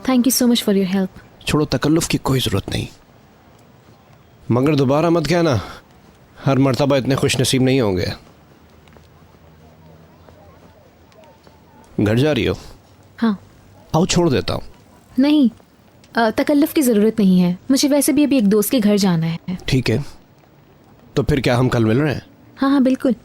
Thank you so much for your help. छोड़ो, तकल्लुफ की कोई ज़रूरत नहीं, मगर दोबारा मत कहना, हर मर्तबा इतने खुश नसीब नहीं होंगे। घर जा रही हो? हाँ। आओ छोड़ देता हूँ। नहीं, तकल्लुफ की ज़रूरत नहीं है, मुझे वैसे भी अभी एक दोस्त के घर जाना है। ठीक है, तो फिर क्या हम कल मिल रहे हैं? हाँ हाँ बिल्कुल।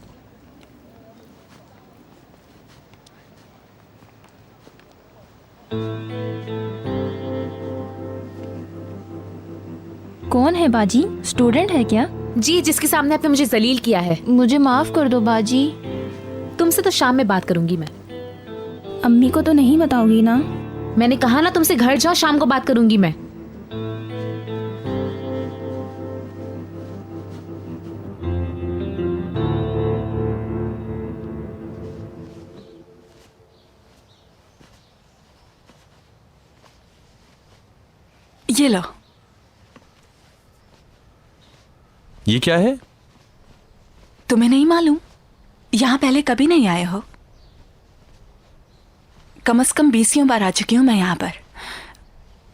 कौन है बाजी? स्टूडेंट है क्या? जी, जिसके सामने आपने मुझे जलील किया है। मुझे माफ कर दो बाजी। तुमसे तो शाम में बात करूंगी मैं। अम्मी को तो नहीं बताओगी ना? मैंने कहा ना, तुमसे घर जाओ, शाम को बात करूंगी मैं। ये लो। ये क्या है? तुम्हें नहीं मालूम? यहाँ पहले कभी नहीं आए हो? कम से कम 20 बार आ चुकी हूँ मैं यहाँ पर।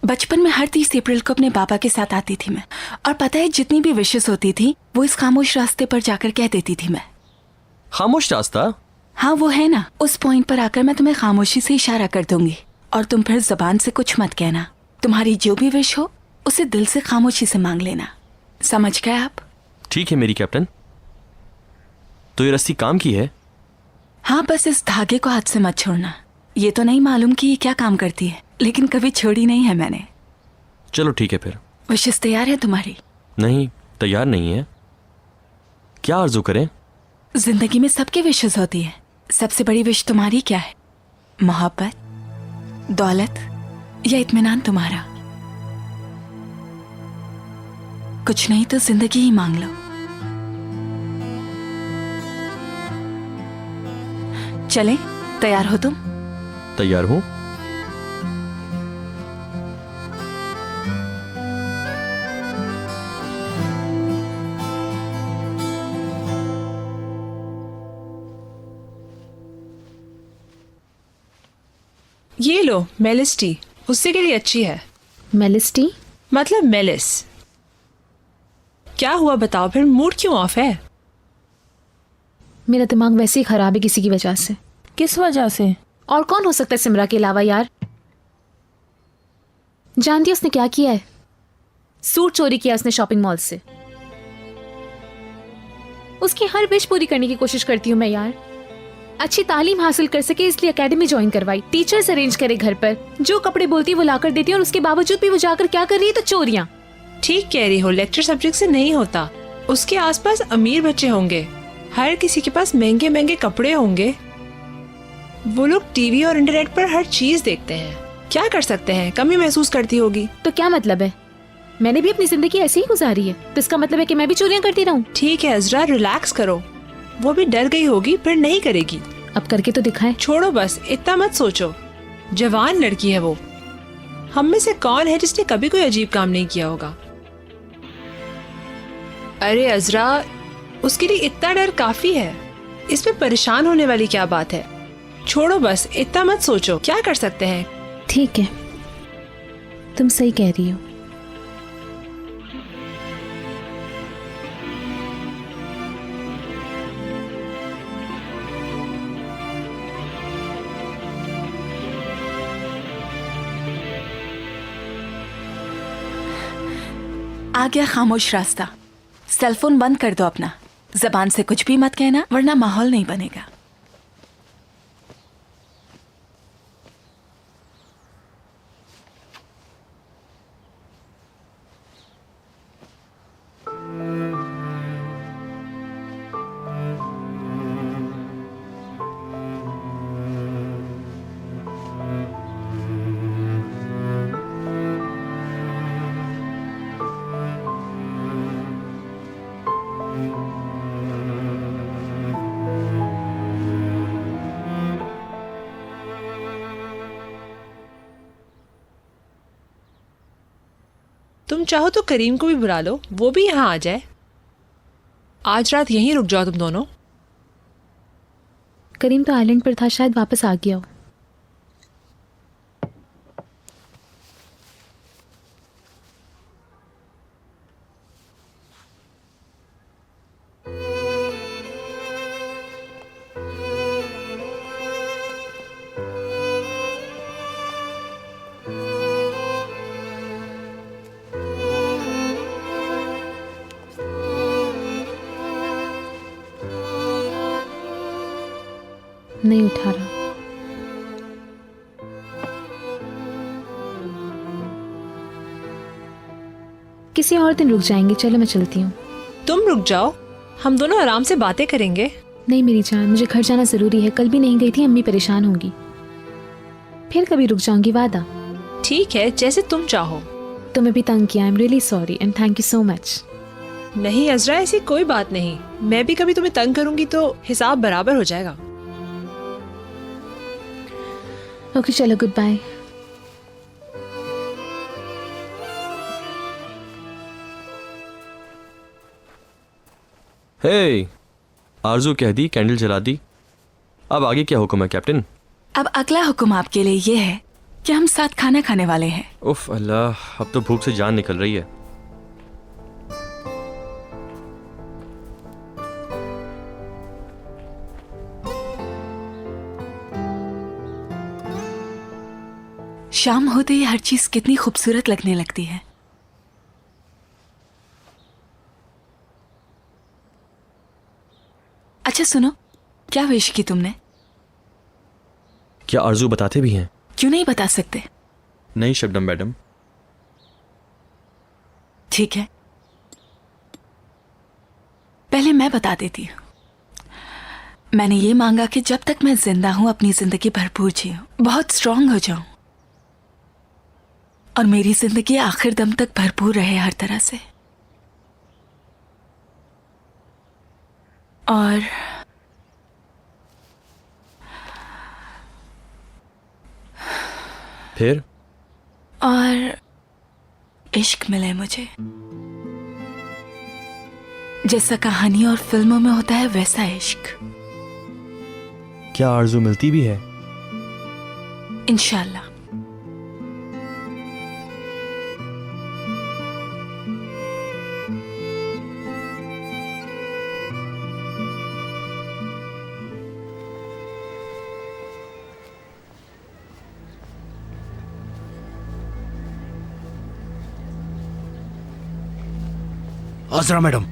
बचपन में हर 30 अप्रैल को अपने पापा के साथ आती थी मैं, और पता है जितनी भी विशेष होती थी वो इस खामोश रास्ते पर जाकर कह देती थी मैं। खामोश रास्ता? हाँ वो है ना, उस पॉइंट पर आकर मैं तुम्हें खामोशी से इशारा कर दूंगी और तुम फिर जबान से कुछ मत कहना। तुम्हारी जो भी विश हो उसे दिल से खामोशी से मांग लेना। समझ गए आप? ठीक है मेरी कैप्टन। तो ये रस्सी काम की है? हाँ, बस इस धागे को हाथ से मत छोड़ना। ये तो नहीं मालूम कि ये क्या काम करती है, लेकिन कभी छोड़ी नहीं है मैंने। चलो ठीक है फिर। विशेष तैयार है तुम्हारी? नहीं, तैयार नहीं है। क्या आरजू करें? जिंदगी में सबकी विशेष होती है। सबसे बड़ी विश तुम्हारी क्या है? मोहब्बत, दौलत या इत्मीनान तुम्हारा? कुछ नहीं तो जिंदगी ही मांग लो। चले, तैयार हो तुम? तैयार हूं। ये लो मेलिस टी, गुस्से के लिए अच्छी है। Malice T? मतलब मेलिस। क्या हुआ बताओ, फिर मूड क्यों ऑफ है? मेरा दिमाग वैसे ही खराब है किसी की वजह से। किस वजह से? और कौन हो सकता है सिमरा के अलावा यार? जानती है उसने क्या किया है? सूट चोरी किया उसने शॉपिंग मॉल से। उसकी हर विश पूरी करने की कोशिश करती हूँ मैं यार। अच्छी तालीम हासिल कर सके इसलिए एकेडमी ज्वाइन करवाई, टीचर्स अरेंज करे घर पर, जो कपड़े बोलती है वो लाकर देती है, और उसके बावजूद भी वो जाकर क्या कर रही है? तो चोरियां। ठीक कह रही हो, लेक्चर सब्जेक्ट से नहीं होता। उसके आसपास अमीर बच्चे होंगे, हर किसी के पास महंगे महंगे कपड़े होंगे। वो लोग टीवी और इंटरनेट पर हर चीज देखते हैं। क्या कर सकते हैं, कमी महसूस करती होगी। तो क्या मतलब है? मैंने भी अपनी जिंदगी ऐसे ही गुजारी है, तो इसका मतलब है कि मैं भी चोरियां करती रहूं? ठीक है अजरा, रिलैक्स करो। वो भी डर गई होगी, फिर नहीं करेगी। अब करके तो दिखाए। छोड़ो बस, इतना मत सोचो। जवान लड़की है वो। हम में से कौन है जिसने कभी कोई अजीब काम नहीं किया होगा? अरे अजरा, उसके लिए इतना डर काफी है, इसमें परेशान होने वाली क्या बात है? छोड़ो बस, इतना मत सोचो, क्या कर सकते हैं। ठीक है, तुम सही कह रही हो। आ गया खामोश रास्ता। सेलफोन बंद कर दो अपना, जबान से कुछ भी मत कहना वरना माहौल नहीं बनेगा। तुम चाहो तो करीम को भी बुला लो, वो भी यहाँ आ जाए। आज रात यहीं रुक जाओ तुम दोनों। करीम तो आइलैंड पर था, शायद वापस आ गया हो। नहीं उठा रहा। किसी और दिन रुक जाएंगे। चलो मैं चलती हूँ। तुम रुक जाओ, हम दोनों आराम से बातें करेंगे। नहीं मेरी जान, मुझे घर जाना जरूरी है। कल भी नहीं गई थी, अम्मी परेशान होंगी। फिर कभी रुक जाऊंगी, वादा। ठीक है, जैसे तुम चाहो। तुम्हें भी तंग किया। I am really sorry and thank you so much. नहीं अजरा, ऐसी कोई बात नहीं। मैं भी कभी तुम्हें तंग करूंगी तो हिसाब बराबर हो जाएगा। ओके चलो, गुड बाय। हे, आरजू कह दी, कैंडल जला दी। अब आगे क्या हुक्म है कैप्टन? अब अगला हुक्म आपके लिए ये है कि हम साथ खाना खाने वाले हैं। उफ अल्लाह, अब तो भूख से जान निकल रही है। शाम होते ही हर चीज कितनी खूबसूरत लगने लगती है। अच्छा सुनो, क्या विश की तुमने? क्या आरजू बताते भी हैं? क्यों नहीं बता सकते? नहीं शबनम मैडम। ठीक है, पहले मैं बता देती हूँ। मैंने ये मांगा कि जब तक मैं जिंदा हूं अपनी जिंदगी भरपूर जीऊं, बहुत स्ट्रांग हो जाऊं और मेरी जिंदगी आखिर दम तक भरपूर रहे हर तरह से। और फिर? और इश्क मिले मुझे, जैसा कहानी और फिल्मों में होता है वैसा इश्क। क्या आरजू मिलती भी है? इंशाल्लाह। आजरा मैडम,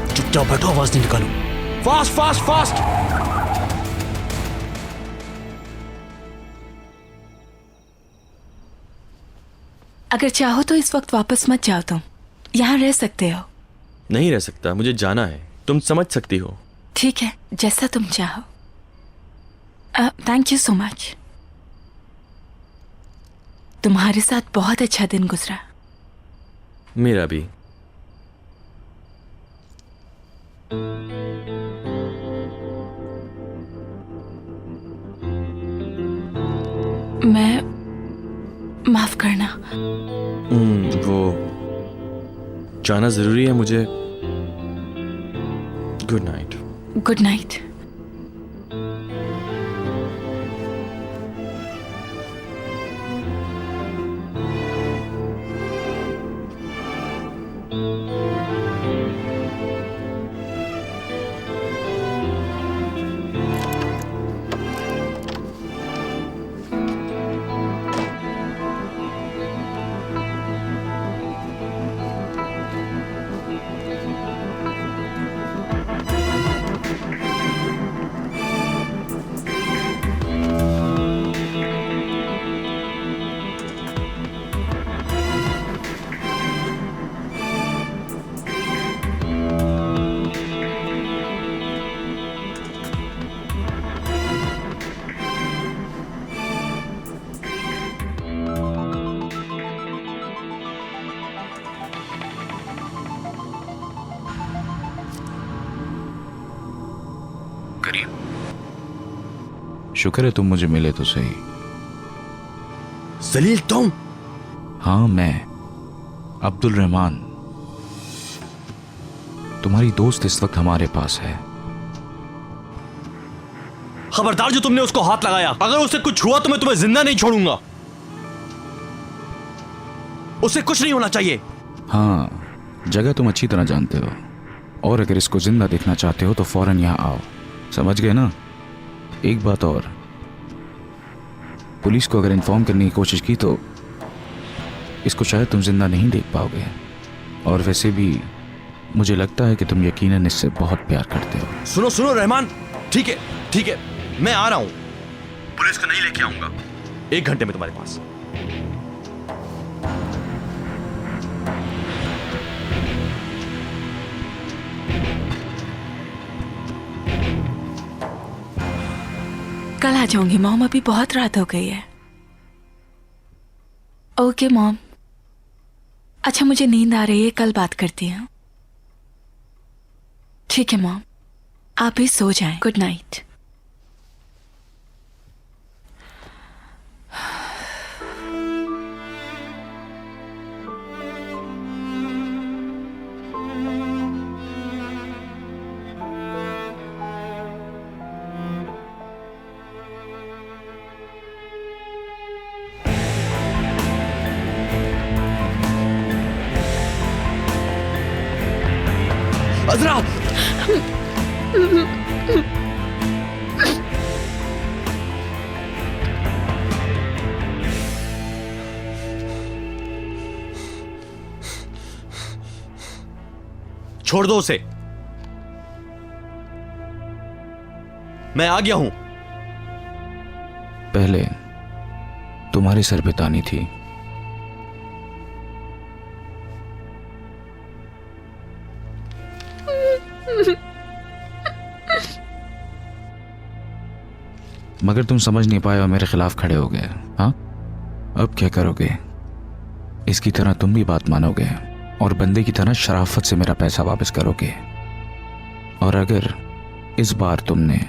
चुपचाप बैठो, आवाज नहीं निकालो। Fast fast fast. अगर चाहो तो इस वक्त वापस मत जाओ, तुम यहाँ रह सकते हो। नहीं रह सकता, मुझे जाना है। तुम समझ सकती हो। ठीक है, जैसा तुम चाहो। Thank you so much. तुम्हारे साथ बहुत अच्छा दिन गुजरा। मेरा भी। मैं माफ करना। वो जाना जरूरी है मुझे। Good night. Good night. शुक्र है तुम मुझे मिले तो सही। जलील तुम? हाँ मैं, अब्दुल रहमान, तुम्हारी दोस्त इस वक्त हमारे पास है। खबरदार जो तुमने उसको हाथ लगाया, अगर उससे कुछ हुआ तो मैं तुम्हें जिंदा नहीं छोड़ूंगा। उसे कुछ नहीं होना चाहिए। हाँ, जगह तुम अच्छी तरह जानते हो, और अगर इसको जिंदा देखना चाहते हो तो फौरन यहाँ आओ। समझ गए ना? एक बात और, पुलिस को अगर इन्फॉर्म करने की कोशिश की तो इसको शायद तुम जिंदा नहीं देख पाओगे, और वैसे भी मुझे लगता है कि तुम यकीनन इससे बहुत प्यार करते हो। सुनो सुनो रहमान, ठीक है, मैं आ रहा हूं। पुलिस को नहीं लेके आऊंगा, 1 घंटे में तुम्हारे पास। कल आ जाऊंगी मॉम, अभी बहुत रात हो गई है। Okay mom. अच्छा मुझे नींद आ रही है, कल बात करती हूँ। ठीक है मॉम, आप भी सो जाएं। Good night. अजरा, छोड़ दो उसे, मैं आ गया हूं। पहले तुम्हारे सर पे तानी थी, मगर तुम समझ नहीं पाए और मेरे खिलाफ खड़े हो गए। हाँ, अब क्या करोगे? इसकी तरह तुम भी बात मानोगे और बंदे की तरह शराफत से मेरा पैसा वापस करोगे। और अगर इस बार तुमने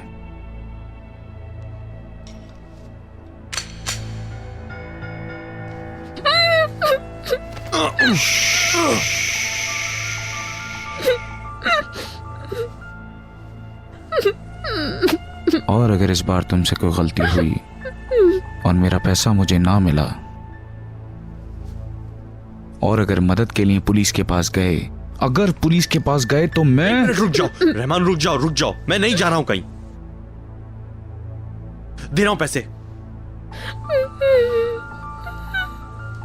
और अगर इस बार तुमसे कोई गलती हुई और मेरा पैसा मुझे ना मिला, और अगर मदद के लिए पुलिस के पास गए, अगर पुलिस के पास गए तो मैं... रुक जाओ रहमान, रुक जाओ, मैं नहीं जा रहा हूं कहीं। दे रहा हूं पैसे,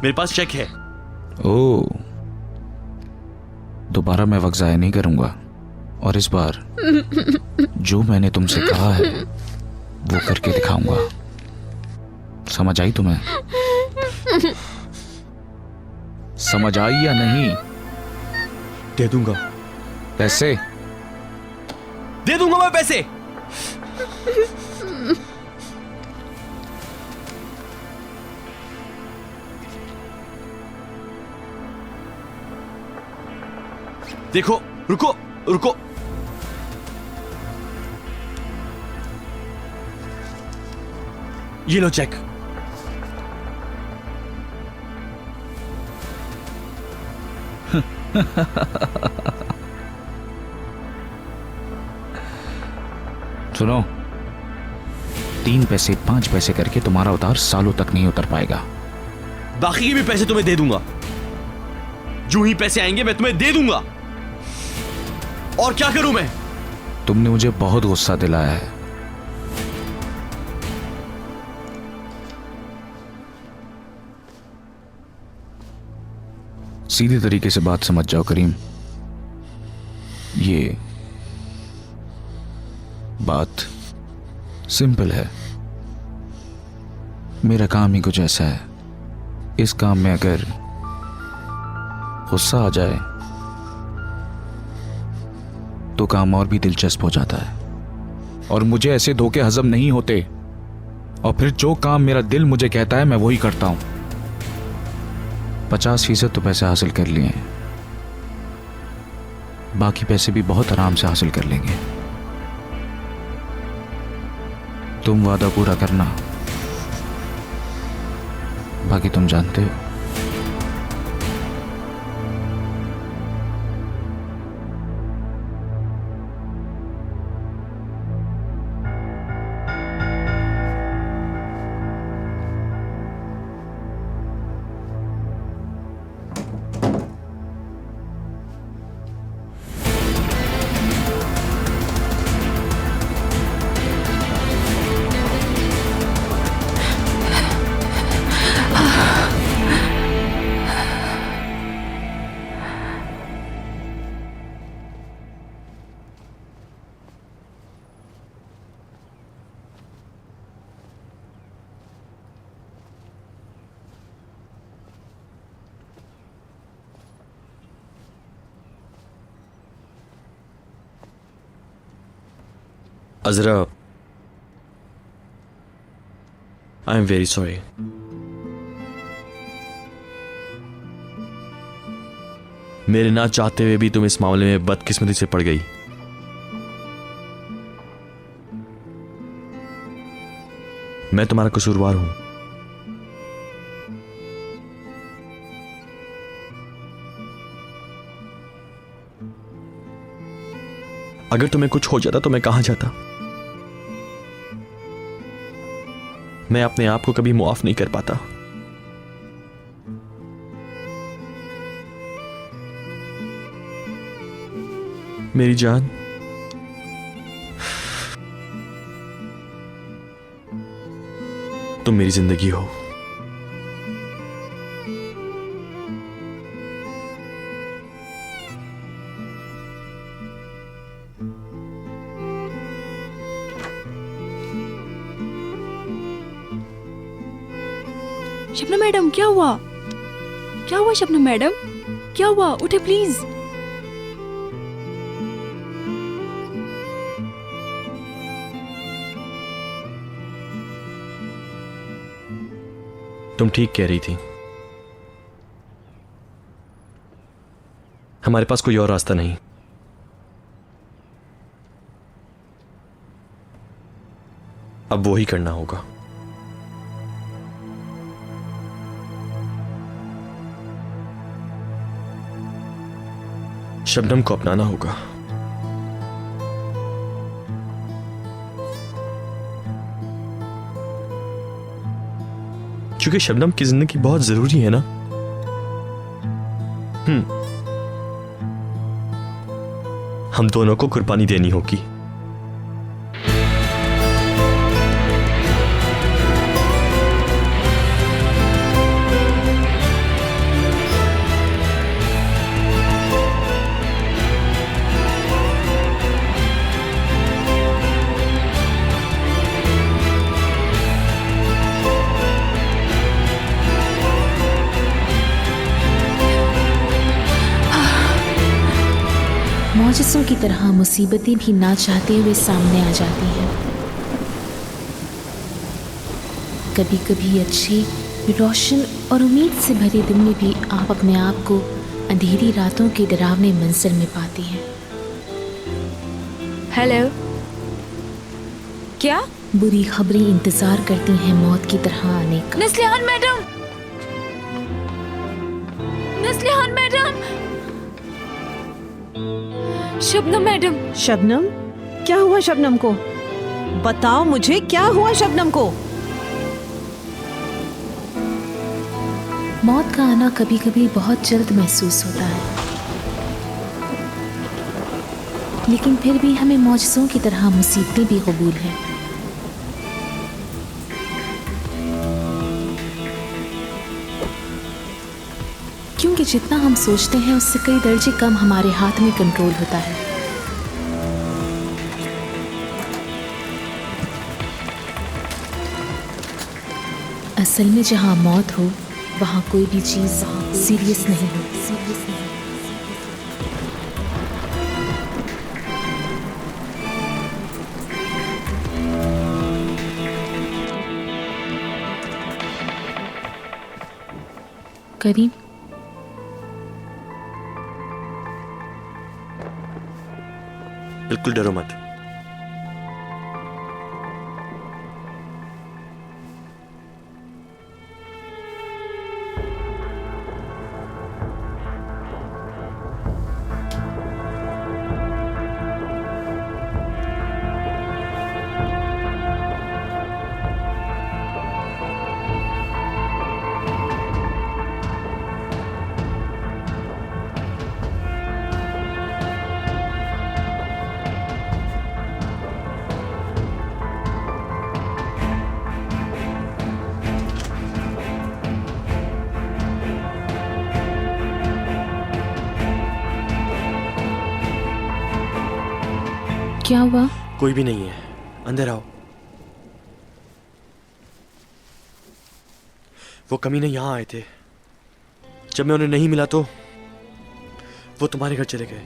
मेरे पास चेक है। ओ, दोबारा मैं वक्त जाया नहीं करूंगा, और इस बार जो मैंने तुमसे कहा है वो करके दिखाऊंगा। समझ आई तुम्हें? समझ आई या नहीं? दे दूंगा पैसे, दे दूंगा मैं पैसे। देखो, रुको रुको, ये लो चेक। सुनो, 3 पैसे 5 पैसे करके तुम्हारा उधार सालों तक नहीं उतर पाएगा। बाकी के भी पैसे तुम्हें दे दूंगा, जो ही पैसे आएंगे मैं तुम्हें दे दूंगा। और क्या करूं मैं? तुमने मुझे बहुत गुस्सा दिलाया है। सीधे तरीके से बात समझ जाओ करीम, ये बात सिंपल है। मेरा काम ही कुछ ऐसा है, इस काम में अगर गुस्सा आ जाए तो काम और भी दिलचस्प हो जाता है, और मुझे ऐसे धोखे हजम नहीं होते, और फिर जो काम मेरा दिल मुझे कहता है मैं वही करता हूं। 50% तो पैसे हासिल कर लिए हैं, बाकी पैसे भी बहुत आराम से हासिल कर लेंगे। तुम वादा पूरा करना, बाकी तुम जानते हो। अजरा, आई एम वेरी सॉरी। मेरे ना चाहते हुए भी तुम इस मामले में बदकिस्मती से पड़ गई। मैं तुम्हारा कसूरवार हूं। अगर तुम्हें कुछ हो जाता तो मैं कहां जाता? मैं अपने आप को कभी मुआफ नहीं कर पाता। मेरी जान, तुम मेरी जिंदगी हो। शबनम मैडम, क्या हुआ? क्या हुआ शबनम मैडम? क्या हुआ? उठे प्लीज। तुम ठीक कह रही थी। हमारे पास कोई और रास्ता नहीं। अब वो ही करना होगा। शबनम को अपनाना होगा। क्योंकि शबनम की जिंदगी बहुत जरूरी है ना। हम दोनों को कुर्बानी देनी होगी। मौजज़ों की तरह मुसीबतें भी ना चाहते हुए सामने आ जाती हैं। कभी कभी अच्छे, रोशन और उम्मीद से भरे दिन में भी आप अपने आप को अंधेरी रातों के डरावने मंजर में पाती हैं। हेलो, क्या? बुरी खबरें इंतजार करती हैं मौत की तरह आने का। Naslihan madam, Naslihan madam, Shabnam madam. Shabnam, क्या हुआ शबनम को? बताओ मुझे, क्या हुआ शबनम को? मौत का आना कभी कभी बहुत जल्द महसूस होता है, लेकिन फिर भी हमें मौजज़ों की तरह मुसीबतें भी कबूल हैं। क्योंकि जितना हम सोचते हैं उससे कई दर्जे कम हमारे हाथ में कंट्रोल होता है। असल में जहां मौत हो वहां कोई भी चीज सीरियस नहीं होती। करीम, बिल्कुल डरो मत। क्या हुआ? कोई भी नहीं है, अंदर आओ। वो कमीने यहां आए थे। जब मैं उन्हें नहीं मिला तो वो तुम्हारे घर चले गए।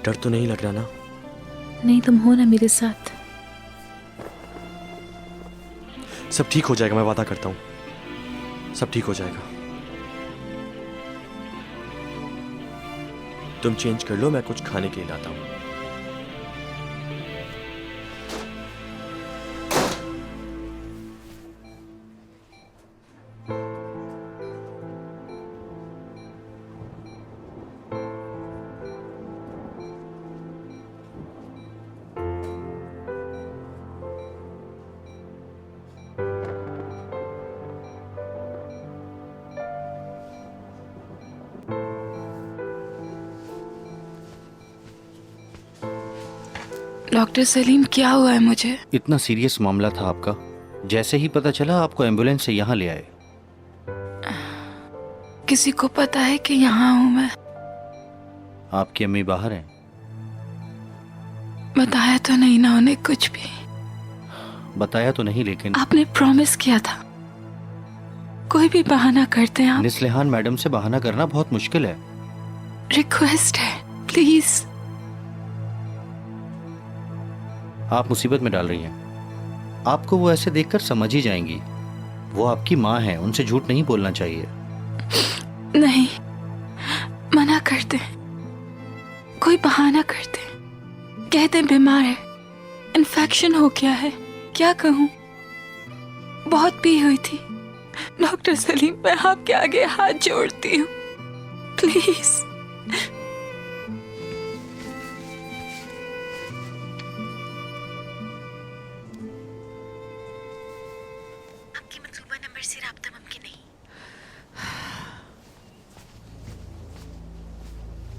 डर तो नहीं लग रहा ना? नहीं, तुम हो ना मेरे साथ। सब ठीक हो जाएगा, मैं वादा करता हूं, सब ठीक हो जाएगा। तुम चेंज कर लो, मैं कुछ खाने के लिए लाता हूं। डॉक्टर सलीम, क्या हुआ है मुझे? इतना सीरियस मामला था आपका, जैसे ही पता चला आपको एम्बुलेंस से यहाँ ले आए। किसी को पता है कि यहाँ हूँ मैं? आपकी अम्मी बाहर हैं। बताया तो नहीं ना उन्हें कुछ भी? बताया तो नहीं, लेकिन आपने प्रॉमिस किया था। कोई भी बहाना करते हैं आप। निस्लिहान मैडम से बहाना करना बहुत मुश्किल है। रिक्वेस्ट है, प्लीज। आप मुसीबत में डाल रही हैं। आपको वो ऐसे देखकर समझ ही जाएंगी। वो आपकी माँ है, उनसे झूठ नहीं बोलना चाहिए। नहीं, मना करते, कोई बहाना करते, कहते बीमार है, इन्फेक्शन हो गया है। क्या कहूँ, बहुत पी हुई थी। डॉक्टर सलीम, मैं आपके आगे हाथ जोड़ती हूँ, प्लीज। आपके मतलूबा नंबर से राब्ता मुमकिन नहीं।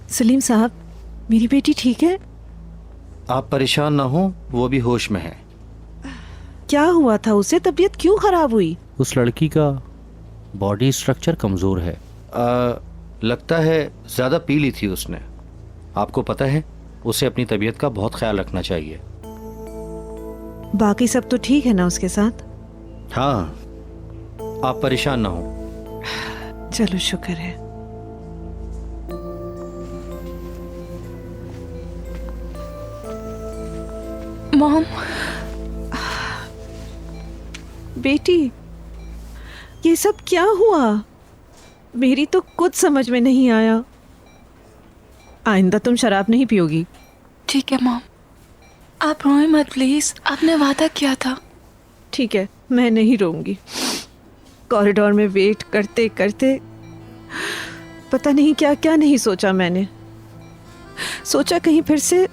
सलीम साहब, मेरी बेटी ठीक है? आप परेशान ना हो, वो भी होश में है। क्या हुआ था उसे? तबीयत क्यों खराब हुई? उस लड़की का बॉडी स्ट्रक्चर कमज़ोर है। लगता है ज़्यादा पी ली थी उसने। आपको पता है, उसे अपनी तबीयत का बहुत ख्याल रखना चाहिए। बाकी सब तो ठीक है ना उसके साथ? हाँ, आप परेशान ना हो। चलो, शुक्र है। मॉम, बेटी, ये सब क्या हुआ? मेरी तो कुछ समझ में नहीं आया। आइंदा तुम शराब नहीं पियोगी। ठीक है मॉम, आप रोएं मत प्लीज। आपने वादा किया था। ठीक है, मैं नहीं रोऊंगी। कॉरिडोर में वेट करते करते पता नहीं क्या क्या नहीं सोचा मैंने। सोचा कहीं फिर से।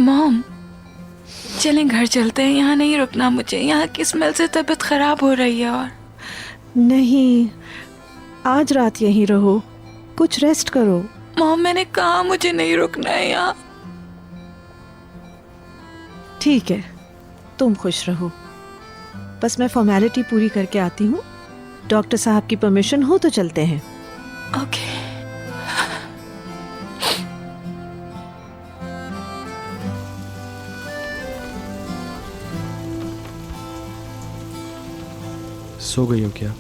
मॉम, चलें घर चलते हैं, यहाँ नहीं रुकना मुझे। यहाँ की स्मेल से तबीयत खराब हो रही है। और नहीं, आज रात यहीं रहो, कुछ रेस्ट करो। मॉम, मैंने कहा मुझे नहीं रुकना है यहाँ। ठीक है, तुम खुश रहो। बस मैं फॉर्मेलिटी पूरी करके आती हूँ। डॉक्टर साहब की परमिशन हो तो चलते हैं। ओके। सो गई हो क्या?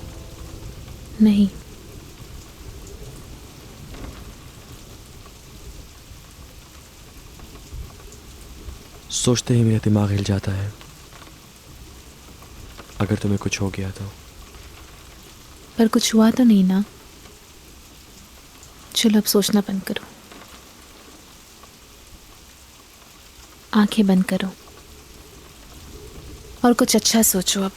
नहीं, सोचते ही मेरा दिमाग हिल जाता है। अगर तुम्हें कुछ हो गया तो। पर कुछ हुआ तो नहीं ना। चलो अब सोचना बंद करो, आंखें बंद करो और कुछ अच्छा सोचो। अब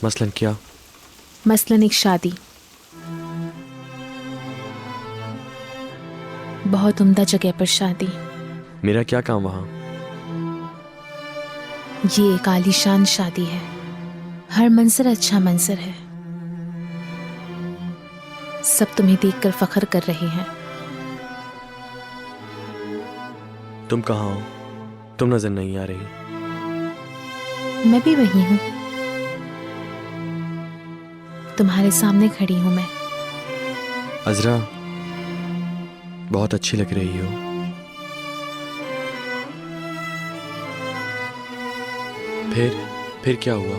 मसलन क्या? मसलन एक शादी, बहुत उम्दा जगह पर शादी। मेरा क्या काम वहां? ये एक आलीशान शादी है, हर मंजर अच्छा मंजर है। सब तुम्हें देखकर फख्र कर रहे हैं। तुम कहाँ हो? तुम नजर नहीं आ रही। मैं भी वही हूं, तुम्हारे सामने खड़ी हूं मैं। अजरा, बहुत अच्छी लग रही हो। फिर क्या हुआ?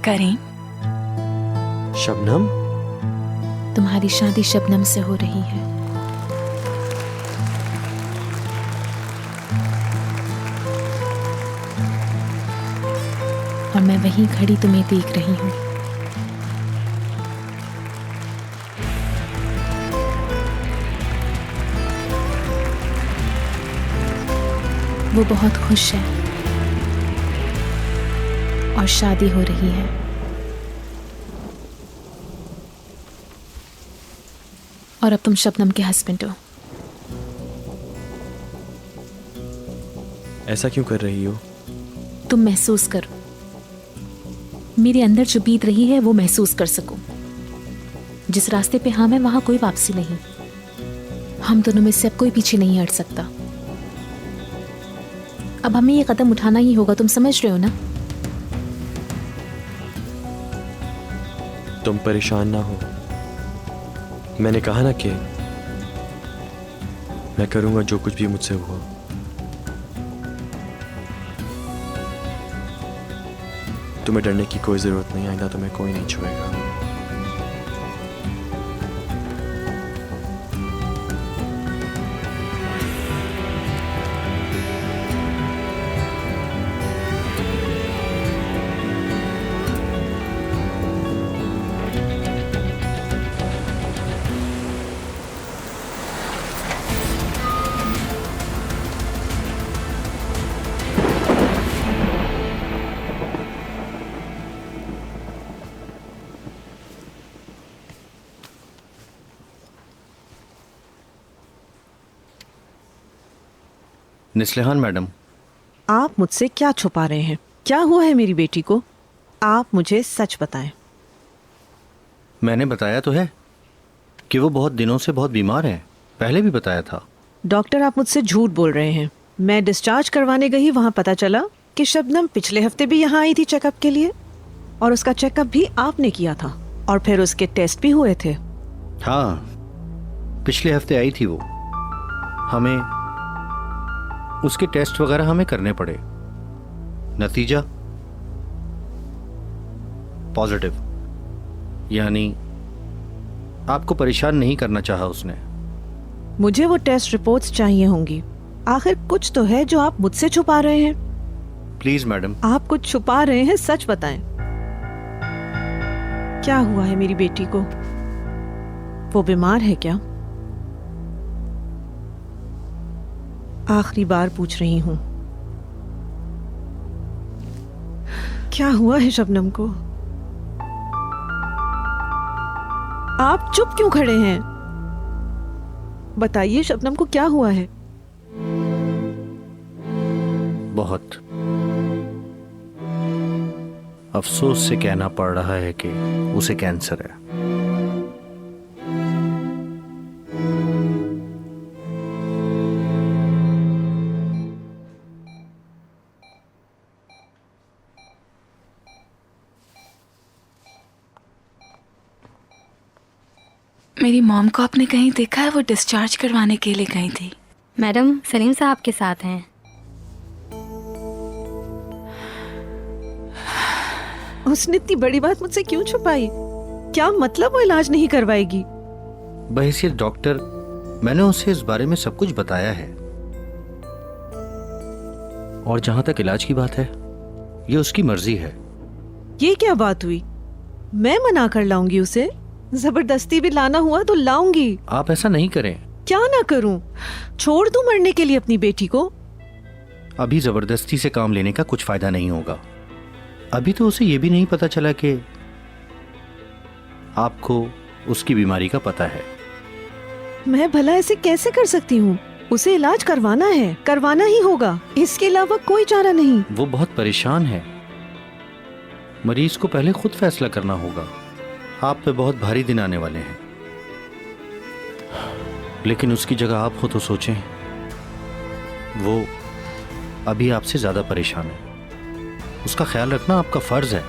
करीम, शबनम, तुम्हारी शादी शबनम से हो रही है। और मैं वहीं खड़ी तुम्हें देख रही हूँ। वो बहुत खुश है और शादी हो रही है। और अब तुम शबनम के हस्बैंड हो। ऐसा क्यों कर रही हो? तुम महसूस करो, मेरे अंदर जो बीत रही है वो महसूस कर सको। जिस रास्ते पे हम हैं वहां कोई वापसी नहीं। हम दोनों में से अब कोई पीछे नहीं हट सकता। अब हमें ये कदम उठाना ही होगा, तुम समझ रहे हो ना? तुम परेशान ना हो। मैंने कहा ना कि मैं करूंगा जो कुछ भी मुझसे हुआ। तुम्हें डरने की कोई जरूरत नहीं, आइंदा तुम्हें कोई नहीं छुएगा। निस्लिहान मैडम, आप मुझसे क्या छुपा रहे हैं? क्या हुआ है मेरी बेटी को? आप मुझे सच बताएं। मैंने बताया तो है कि वो बहुत दिनों से बहुत बीमार है। पहले भी बताया था। डॉक्टर, आप मुझसे झूठ बोल रहे हैं। मैं डिस्चार्ज करवाने गई, वहाँ पता चला कि शबनम पिछले हफ्ते भी यहाँ आई थी चेकअप के लिए, और उसका चेकअप भी आपने किया था, और फिर उसके टेस्ट भी हुए थे। हाँ, पिछले हफ्ते आई थी वो। हमें उसके टेस्ट वगैरह हमें करने पड़े। नतीजा पॉजिटिव, यानी आपको परेशान नहीं करना चाहा उसने। मुझे वो टेस्ट रिपोर्ट्स चाहिए होंगी। आखिर कुछ तो है जो आप मुझसे छुपा रहे हैं। Please madam. आप कुछ छुपा रहे हैं, सच बताएं। क्या हुआ है मेरी बेटी को? वो बीमार है क्या? आखिरी बार पूछ रही हूं। क्या हुआ है शबनम को? आप चुप क्यों खड़े हैं? बताइए शबनम को क्या हुआ है? बहुत अफसोस से कहना पड़ रहा है कि उसे कैंसर है। मेरी मॉम को आपने कहीं देखा है? वो डिस्चार्ज करवाने के लिए गई थी। मैडम, सलीम साहब के साथ हैं। उसने इतनी बड़ी बात मुझसे क्यों छुपाई? क्या मतलब वो इलाज नहीं करवाएगी? बहैसियत डॉक्टर, मैंने उसे इस बारे में सब कुछ बताया है। और जहां तक इलाज की बात है, ये उसकी मर्जी है। ये क्या बात हुई? मैं मना कर लाऊंगी उसे? जबरदस्ती भी लाना हुआ तो लाऊंगी। आप ऐसा नहीं करें। क्या ना करूं? छोड़ दूं मरने के लिए अपनी बेटी को? अभी जबरदस्ती से काम लेने का कुछ फायदा नहीं होगा। अभी तो उसे यह भी नहीं पता चला कि आपको उसकी बीमारी का पता है। मैं भला ऐसे कैसे कर सकती हूँ? उसे इलाज करवाना है, करवाना ही होगा। इसके अलावा कोई चारा नहीं। वो बहुत परेशान है। मरीज को पहले खुद फैसला करना होगा। आप पे बहुत भारी दिन आने वाले हैं, लेकिन उसकी जगह आप हो तो सोचें। वो अभी आपसे ज्यादा परेशान है। उसका ख्याल रखना आपका फर्ज है।